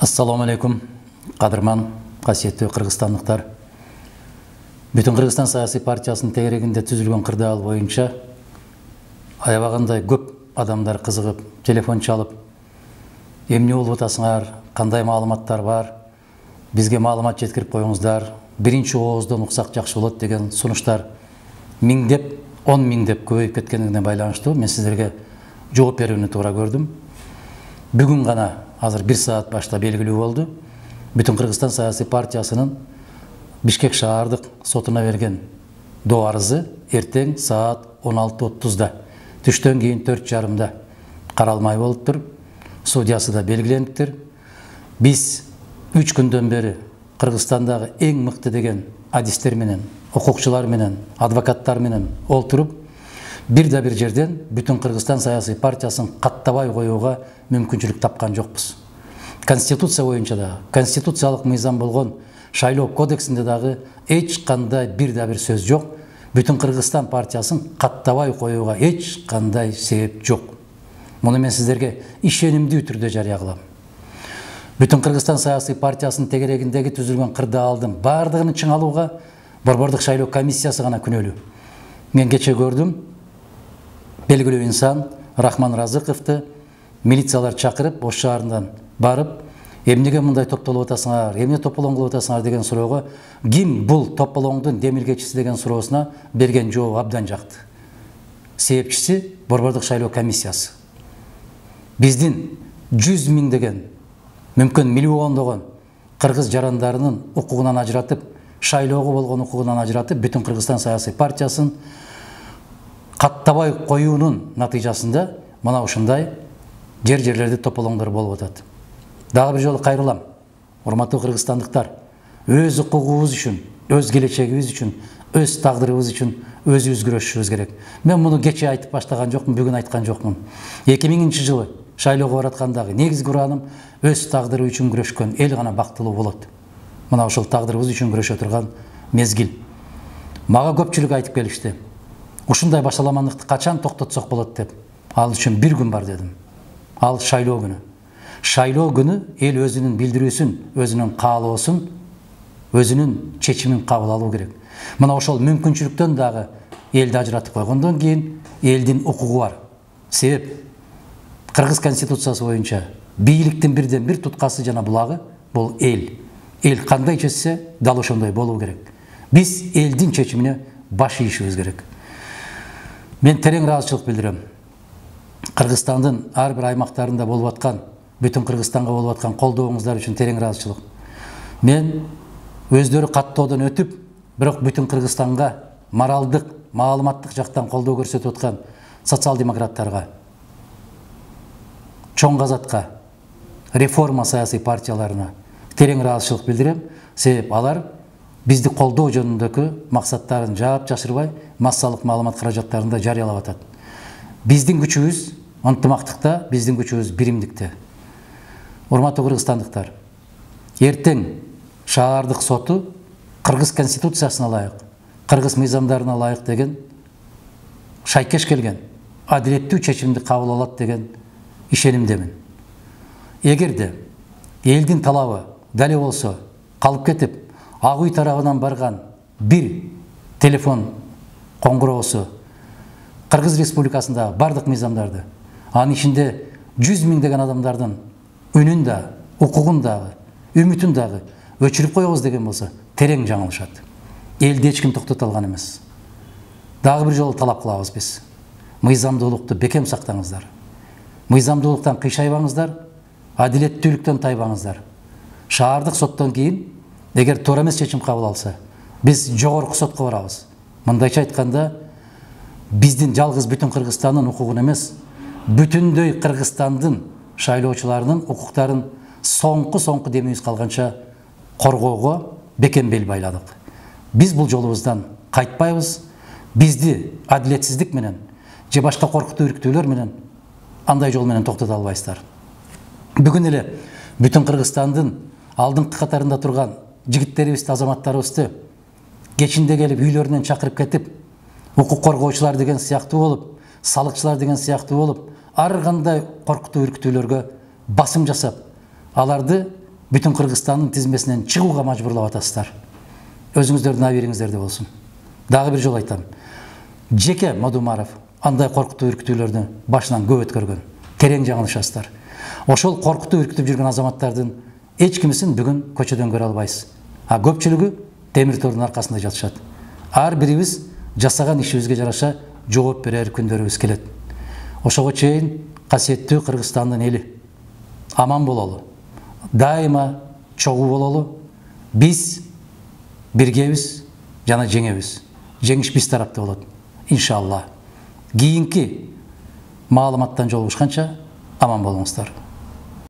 Ассаламу алейкум, қадырман, қасиетті қырғызстандықтар. Бүтін Қырғызстан саяси партиясының тегерегінде түзілген қырдаал бойынша аябағандай көп адамдар қызығып, телефон чалып, эмне болуп атасыңар, қандай маалыматтар бар, бізге маалымат жеткирип коюңуздар, биринчи ооздон уксак жакшы болот деген сунуштар миңдеп, 10 миңдеп көбөйүп кеткенине байланыштуу мен сиздерге жооп берүүнү туура көрдүм. Бүгүн гана азыр 1 саат башта белгилүү болду. Бүтүн Кыргызстан саясий партиясынын Бишкек шаардык сотуна берген доо арызы эртең саат 16:30-да, түштөн кийин 4:30-да каралмай болуптур. Судьясы да белгилениптир. Биз 3 күндөн бери Кыргызстандагы эң мыкты деген адистер менен, укукчулар менен, адвокаттар менен олтуруп, бир жерден Бүтүн Кыргызстан саясий партиясын каттабай коюуга мүмкүнчүлүк тапкан жокпуз. Конституция боюнча да, конституциялык мыйзам болгон шайлоо кодексинде дагы эч кандай бир сөз жок. Бүтүн Кыргызстан партиясын каттабай коюуга эч кандай себеп жок. Муну мен сиздерге ишенимдүү түрдө жарыя кылам. Бүтүн Кыргызстан саясий партиясынын тегерегиндеги түзүлгөн кырдаалдын бардыгын чыңалууга Борбордук шайлоо комиссиясы гана күнөөлүү. Мен кече көрдүм, белгилүү инсан Рахман Разыковду милициялар чакырып, Ош шаарынан барып, эмнеге мындай топтолуп атасыңар, эмне тополоң кылып атасыңар деген суроого, ким бул тополоңдун демилгечиси деген суроосуна берген жооп абдан жакты. Себепчиси Борбордук шайлоо комиссиясы. Биздин 100 миң деген, мүмкүн миллиондогон кыргыз жарандарынын укугунан ажыратып, шайлоого болгон укугунан ажыратып, Бүтүн Кыргызстан саясий партиясын каттабай коюунун натыйжасында мына ушундай жерлерде тополоңдор болуп атат. Дагы бир жолу кайрылам. Урматтуу кыргызстандыктар, өз укугубуз үчүн, өз келечегибиз үчүн, өз тагдырыбыз үчүн өзүбүз күрөшүшүбүз керек. Мен муну кече айтып баштаган жокмун, бүгүн айткан жокмун. 2000-жылы шайлоого бараткандагы негизги ураным өз тагдыры үчүн күрөшкөн эл гана бактылуу болот. Мына ошол тагдырыбыз үчүн күрөшө турган мезгил. Мага көпчүлүк айтып келишти. Ушундай башаламандыкты качан токтотсок болот деп. Ал үчүн бир күн бар дедим. Ал шайлоо күнү. Шайлоо күнү эл өзүнүн билдирүүсүн, өзүнүн каалоосун, өзүнүн чечимин кабыл алуу керек. Мына ошол мүмкүнчүлүктөн дагы элди ажыратып койгондон кийин элдин укугу бар. Себеп Кыргыз конституциясы боюнча бийликтин бирден бир туткасы жана булагы бул эл. Эл кандай чечсе, дал ошондой болуу керек. Биз элдин чечимине баш ийишибиз керек. Мен терең ыраазычылык билдирем. Кыргызстандын ар бир аймактарында болуп аткан, Бүтүн Кыргызстанга болуп аткан колдооңуздар үчүн терең ыраазычылык. Мен өздөрү каттоодон өтүп, бирок Бүтүн Кыргызстанга моралдык, маалыматтык жактан колдоо көрсөтүп аткан социал-демократтарга, чоң казатка, реформа саясий партияларына терең ыраазычылык билдирем. Себеп алар бизди колдоо жөнүндөгү максаттарын жаап жашырбай, массалык маалымат каражаттарында жарыялап атат. Биздин күчүбүз ынтымактыкта, биздин күчүбүз биримдикте. Урматтуу кыргызстандыктар, эртең шаардык соту Кыргыз конституциясына ылайык, кыргыз мыйзамдарына ылайык деген шайкеш келген, адилеттүү чечимди кабыл алат деген ишенимдемин. Эгерде элдин талабы дале болсо, калып кетип, Ак үй тарабынан барган бир телефон коңгуроосу Кыргыз Республикасындагы бардык мыйзамдарды, анын ичинде 100 миң деген адамдардын үнүн да, укугун дагы, үмүтүн дагы өчүрүп коебуз деген болсо, терең жаңылышат. Элди эч ким токтото алган эмес. Дагы бир жолу талап кылабыз биз. Мыйзамдуулукту бекем сактаңыздар. Мыйзамдуулуктан кыйшайбаңыздар, адилеттүүлүктөн тайбаңыздар. Шаардык соттон кийин, эгер туура эмес чечим кабыл алса, биз жогорку сотко барабыз. Мындайча айтканда, биздин жалгыз Бүтүн Кыргызстандын укугун эмес, бүтүндөй Кыргызстандын шайлоочуларынын укуктарын соңку демибиз калганча коргоого бекем бел байладык. Биз бул жолубуздан кайтпайбыз. Бизди адилетсиздик менен же башка коркутуу үрктүүлөр менен андай жол менен токтото албайсыздар. Бүгүн эле Бүтүн Кыргызстандын алдыңкы катарында турган жигиттерибизди, азаматтарыбызды кечинде келип үйлөрүнөн чакырып кетип, укук коргоочулар деген сыяктуу болуп, салыкчылар деген сыяктуу болуп, ар кандай коркутуу үрктүүлөргө басым жасап, аларды бүтүн Кыргызстандын тизмесинен чыгууга мажбурлап атасыздар. Өзүңүздөрдүн абийириңиздерде болсун. Дагы бир жолу айтам. Жеке Мадумаров андай коркутуу үркүтүүлөрдү башынан көп өткөргөн. Терең жаңылышасыздар. Ошол коркутуу үркүтүп жүргөн азаматтардын эч кимисин бүгүн көчөдөн көрө албайсыз. А көпчүлүгү темир тордун аркасында жатышат. Ар бирибиз жасаган ишибизге жараша жооп берер күндөрүбүз келет. Ошого чейин касиеттүү Кыргызстандын эли аман бололу. Дайыма чогуу бололу. Биз биргебиз жана жеңебиз. Жеңиш биз тарапта болот. Иншалла. Кийинки маалыматтан жолугушканча аман болуңуздар.